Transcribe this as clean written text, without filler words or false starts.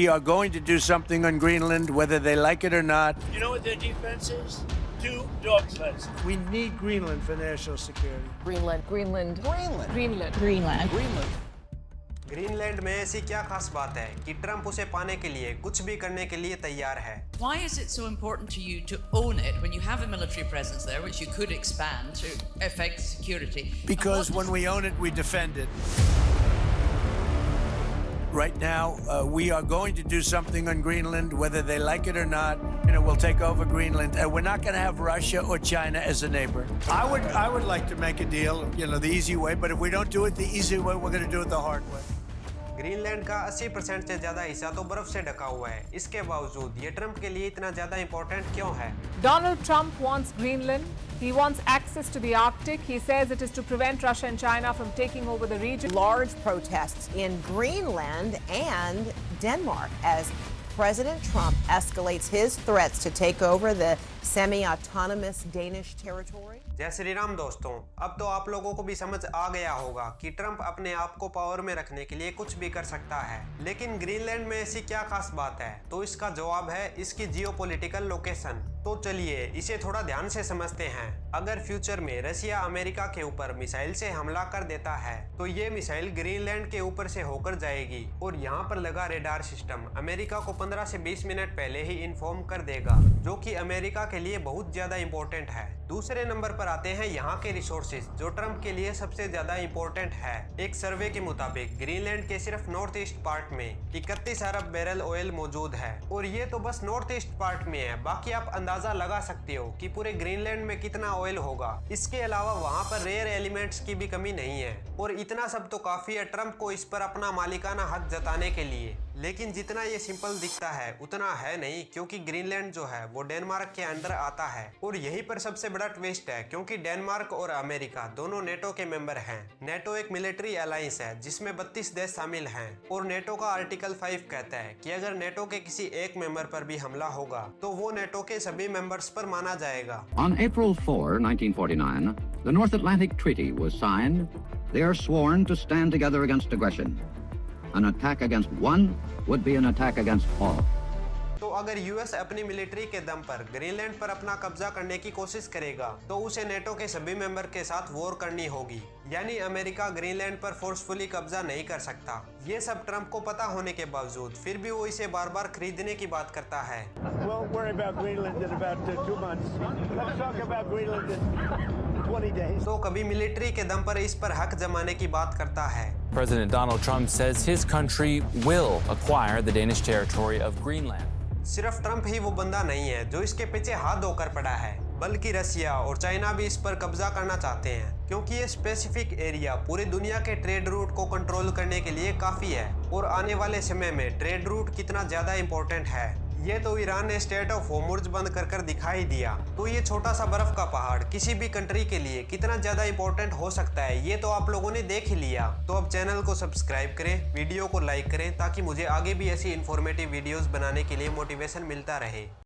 We are going to do something on Greenland, whether they like it or not. You know what their defense is? 2 dog sleds. We need Greenland for national security. Greenland. Greenland. Greenland. Greenland. Greenland. Greenland. Greenland में ऐसी क्या खास बात है कि Trump उसे पाने के लिए कुछ भी करने के लिए तैयार है? Why is it so important to you to own it when you have a military presence there, which you could expand to affect security? Because when we own it, we defend it. Right now, we are going to do something on Greenland, whether they like it or not. You know, we'll take over Greenland, and we're not going to have Russia or China as a neighbor. I would like to make a deal, you know, the easy way. But if we don't do it the easy way, we're going to do it the hard way. Greenland का 80% से ज्यादा हिस्सा तो बर्फ से ढका हुआ है। इसके बावजूद ये ट्रंप के लिए इतना ज्यादा इंपॉर्टेंट क्यों है? Donald Trump wants Greenland. He wants access to the Arctic. He says it is to prevent Russia and China from taking over the region. Large protests in Greenland and Denmark as President Trump escalates his threats to take over the semi-autonomous Danish territory. जय श्री राम दोस्तों, अब तो आप लोगों को भी समझ आ गया होगा कि ट्रंप अपने आप को पावर में रखने के लिए कुछ भी कर सकता है। लेकिन ग्रीनलैंड में ऐसी क्या खास बात है? तो इसका जवाब है इसकी जियोपॉलिटिकल लोकेशन। तो चलिए इसे थोड़ा ध्यान से समझते हैं। अगर फ्यूचर में रशिया अमेरिका के ऊपर मिसाइल से हमला कर देता है तो ये मिसाइल ग्रीनलैंड के ऊपर से होकर जाएगी और यहाँ पर लगा रेडार सिस्टम अमेरिका को 15 से 20 मिनट पहले ही इन्फॉर्म कर देगा, जो कि अमेरिका के लिए बहुत ज्यादा इंपॉर्टेंट है। दूसरे नंबर पर आते हैं यहाँ के रिसोर्सेज, जो ट्रंप के लिए सबसे ज्यादा इंपॉर्टेंट है। एक सर्वे के मुताबिक ग्रीनलैंड के सिर्फ नॉर्थ ईस्ट पार्ट में 31 अरब बैरल ऑयल मौजूद है और ये तो बस नॉर्थ ईस्ट पार्ट में है। बाकी आप अंदाजा लगा सकते हो कि पूरे ग्रीनलैंड में कितना ऑयल होगा। इसके अलावा वहाँ पर रेयर एलिमेंट्स की भी कमी नहीं है और इतना सब तो काफी है ट्रंप को इस पर अपना मालिकाना हक जताने के लिए। लेकिन जितना ये सिंपल दिखता है उतना है नहीं, क्योंकि ग्रीनलैंड जो है वो डेनमार्क के अंडर आता है और यहीं पर सबसे बड़ा ट्विस्ट है, क्योंकि डेनमार्क और अमेरिका दोनों नेटो के मेंबर हैं। नेटो एक मिलिट्री अलायंस है जिसमें 32 देश शामिल हैं और नेटो का आर्टिकल 5 कहता है कि अगर नेटो के किसी एक मेंबर पर भी हमला होगा तो वो नेटो के सभी मेंबर्स पर माना जाएगा। On April 4, 1949, the North Atlantic Treaty was signed. They are sworn to stand together against aggression. An attack against one would be an attack against all. तो अगर यूएस अपनी मिलिट्री के दम पर ग्रीनलैंड पर अपना कब्जा करने की कोशिश करेगा तो उसे नेटो के सभी मेंबर के साथ वॉर करनी होगी, यानी अमेरिका ग्रीनलैंड पर फोर्सफुली कब्जा नहीं कर सकता। ये सब ट्रंप को पता होने के बावजूद फिर भी वो इसे बार बार खरीदने की बात करता है। Won't worry about Greenland in about 2 months. Let's talk about Greenland in 20 days. तो कभी मिलिट्री के दम पर इस पर हक जमाने की बात करता है। President Donald Trump says his country will acquire the Danish territory of Greenland. सिर्फ ट्रंप ही वो बंदा नहीं है जो इसके पीछे हाथ धोकर पड़ा है, बल्कि रशिया और चाइना भी इस पर कब्जा करना चाहते हैं, क्योंकि ये स्पेसिफिक एरिया पूरी दुनिया के ट्रेड रूट को कंट्रोल करने के लिए काफी है। और आने वाले समय में ट्रेड रूट कितना ज्यादा इंपॉर्टेंट है ये तो ईरान ने स्टेट ऑफ होर्मुज़ बंद कर दिखा ही दिया। तो ये छोटा सा बर्फ का पहाड़ किसी भी कंट्री के लिए कितना ज्यादा इंपॉर्टेंट हो सकता है ये तो आप लोगों ने देख ही लिया। तो अब चैनल को सब्सक्राइब करें, वीडियो को लाइक करें, ताकि मुझे आगे भी ऐसी इंफॉर्मेटिव वीडियोस बनाने के लिए मोटिवेशन मिलता रहे।